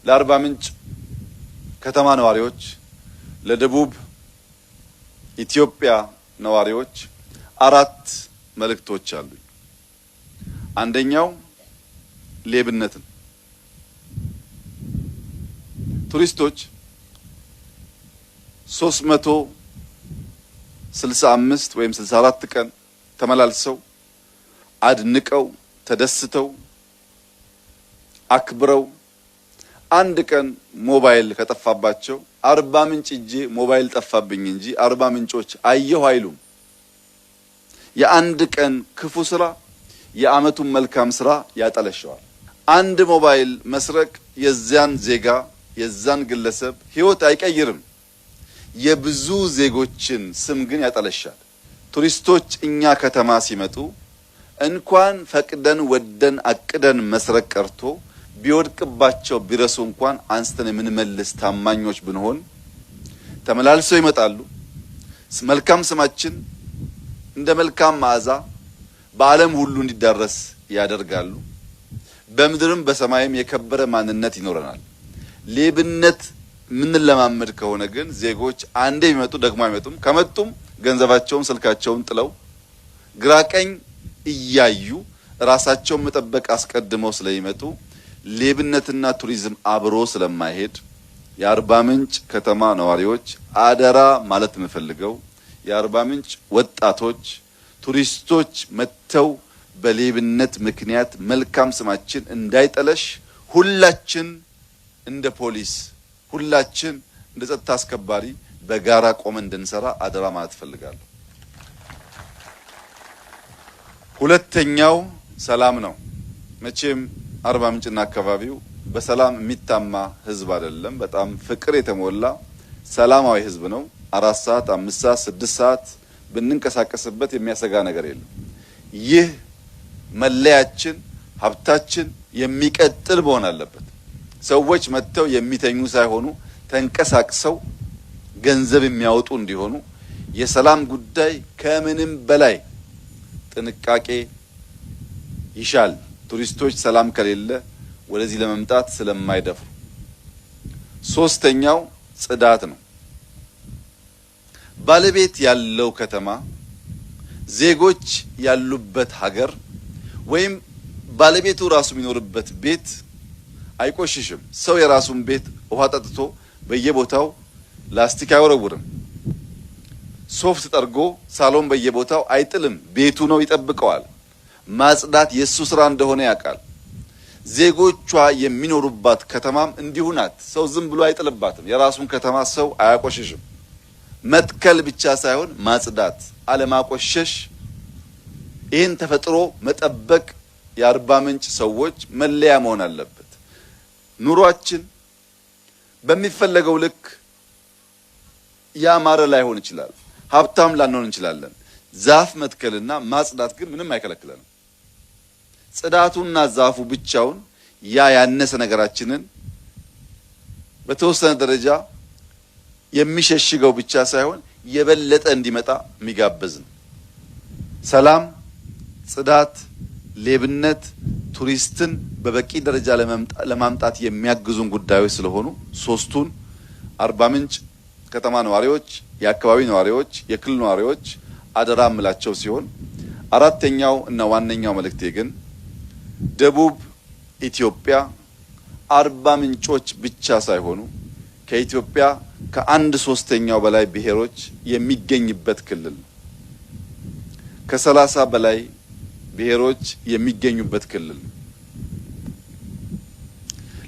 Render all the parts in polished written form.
ለአርባ ምንጭ ከተማ ነዋሪዎች፣ ለደቡብ ኢትዮጵያ ነዋሪዎች አራት መልእክቶች አሉ። አንደኛው ሌብነትን ቱሪስቶች 365 ወይም 64 ቀን ተመላልሰው አድንቀው ተደስተው አክብረው አንድ ቀን ሞባይል ከጠፋባቸው አርባ ምንጭ እጄ ሞባይል ጠፋብኝ እንጂ አርባ ምንጮች አየሁ አይሉም። የአንድ ቀን ክፉ ስራ የዓመቱን መልካም ስራ ያጠለሸዋል። አንድ ሞባይል መስረቅ የዚያን ዜጋ የዛን ግለሰብ ህይወት አይቀይርም፣ የብዙ ዜጎችን ስም ግን ያጠለሻል። ቱሪስቶች እኛ ከተማ ሲመጡ እንኳን ፈቅደን ወደን አቅደን መስረቅ ቀርቶ ቢወድቅባቸው ቢረሱ እንኳን አንስተን የምንመልስ ታማኞች ብንሆን ተመላልሰው ይመጣሉ። መልካም ስማችን እንደ መልካም መዓዛ በዓለም ሁሉ እንዲዳረስ ያደርጋሉ። በምድርም በሰማይም የከበረ ማንነት ይኖረናል። ሌብነት ምን ለማመድ ከሆነ ግን ዜጎች አንዴ ቢመጡ ደግሞ አይመጡም። ከመጡም ገንዘባቸውን ስልካቸውን ጥለው ግራቀኝ እያዩ ራሳቸውን መጠበቅ አስቀድመው ስለሚመጡ ሌብነትና ቱሪዝም አብሮ ስለማይሄድ የአርባ ምንጭ ከተማ ነዋሪዎች አደራ ማለት የምፈልገው የአርባ ምንጭ ወጣቶች ቱሪስቶች መተው በሌብነት ምክንያት መልካም ስማችን እንዳይጠለሽ ሁላችን እንደ ፖሊስ ሁላችን እንደ ጸጥታ አስከባሪ በጋራ ቆመን እንድንሰራ አደራ ማለት ፈልጋለሁ። ሁለተኛው ሰላም ነው። መቼም አርባ ምንጭና አካባቢው በሰላም የሚታማ ህዝብ አይደለም። በጣም ፍቅር የተሞላ ሰላማዊ ህዝብ ነው። 4 ሰዓት 5 ሰዓት 6 ሰዓት ብንንቀሳቀስበት የሚያሰጋ ነገር የለም። ይህ መለያችን ሀብታችን የሚቀጥል መሆን አለበት። ሰዎች መጥተው የሚተኙ ሳይሆኑ ተንቀሳቅሰው ገንዘብ የሚያወጡ እንዲሆኑ የሰላም ጉዳይ ከምንም በላይ ጥንቃቄ ይሻል። ቱሪስቶች ሰላም ከሌለ ወደዚህ ለመምጣት ስለማይደፍሩ። ሶስተኛው ጽዳት ነው። ባለቤት ያለው ከተማ ዜጎች ያሉበት ሀገር ወይም ባለቤቱ ራሱ የሚኖርበት ቤት አይቆሽሽም። ሰው የራሱን ቤት ውሃ ጠጥቶ በየቦታው ላስቲክ አይወረውርም። ሶፍት ጠርጎ ሳሎን በየቦታው አይጥልም። ቤቱ ነው ይጠብቀዋል። ማጽዳት የሱ ስራ እንደሆነ ያውቃል። ዜጎቿ የሚኖሩባት ከተማም እንዲሁ ናት። ሰው ዝም ብሎ አይጥልባትም። የራሱን ከተማ ሰው አያቆሽሽም። መትከል ብቻ ሳይሆን ማጽዳት፣ አለማቆሸሽ፣ ይህን ተፈጥሮ መጠበቅ የአርባ ምንጭ ሰዎች መለያ መሆን አለበት። ኑሯችን በሚፈለገው ልክ ያማረ ላይሆን ይችላል። ሀብታም ላንሆን እንችላለን። ዛፍ መትከልና ማጽዳት ግን ምንም አይከለክለንም። ጽዳቱና ዛፉ ብቻውን ያነሰ ነገራችንን በተወሰነ ደረጃ የሚሸሽገው ብቻ ሳይሆን የበለጠ እንዲመጣ የሚጋብዝ ነው። ሰላም፣ ጽዳት፣ ሌብነት ቱሪስትን በበቂ ደረጃ ለማምጣት የሚያግዙን ጉዳዮች ስለሆኑ ሶስቱን አርባ ምንጭ ከተማ ነዋሪዎች፣ የአካባቢ ነዋሪዎች፣ የክልል ነዋሪዎች አደራ ምላቸው ሲሆን አራተኛው እና ዋነኛው መልእክቴ ግን ደቡብ ኢትዮጵያ አርባ ምንጮች ብቻ ሳይሆኑ ከኢትዮጵያ ከ1/3 በላይ ብሔሮች የሚገኝበት ክልል ነው። ከ30 በላይ ብሔሮች የሚገኙበት ክልል ነው።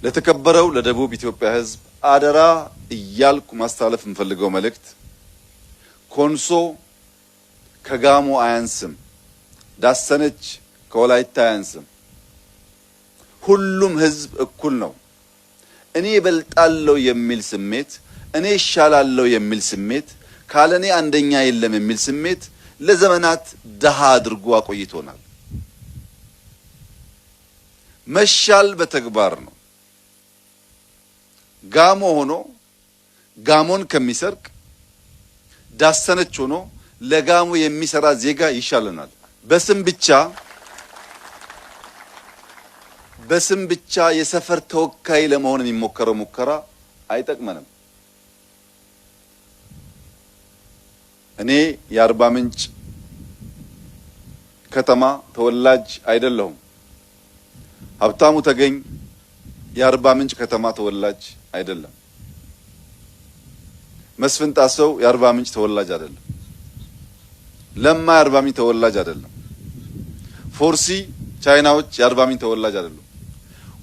ለተከበረው ለደቡብ ኢትዮጵያ ሕዝብ አደራ እያልኩ ማስተላለፍ የምፈልገው መልእክት ኮንሶ ከጋሞ አያንስም፣ ዳሰነች ከወላይታ አያንስም። ሁሉም ሕዝብ እኩል ነው። እኔ እበልጣለሁ የሚል ስሜት፣ እኔ እሻላለሁ የሚል ስሜት፣ ካለኔ አንደኛ የለም የሚል ስሜት ለዘመናት ደሃ አድርጎ አቆይቶናል። መሻል በተግባር ነው። ጋሞ ሆኖ ጋሞን ከሚሰርቅ ዳሰነች ሆኖ ለጋሞ የሚሰራ ዜጋ ይሻለናል። በስም ብቻ የሰፈር ተወካይ ለመሆን የሚሞከረው ሙከራ አይጠቅመንም። እኔ የአርባ ምንጭ ከተማ ተወላጅ አይደለሁም። ሀብታሙ ተገኝ የአርባ ምንጭ ከተማ ተወላጅ አይደለም። መስፍን ጣሰው የአርባ ምንጭ ተወላጅ አይደለም። ለማ የአርባ ምንጭ ተወላጅ አይደለም። ፎርሲ ቻይናዎች የአርባ ምንጭ ተወላጅ አይደሉም።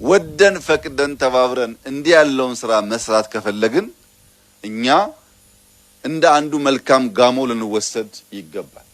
ወደን ፈቅደን ተባብረን እንዲህ ያለውን ስራ መስራት ከፈለግን እኛ እንደ አንዱ መልካም ጋሞ ልንወሰድ ይገባል።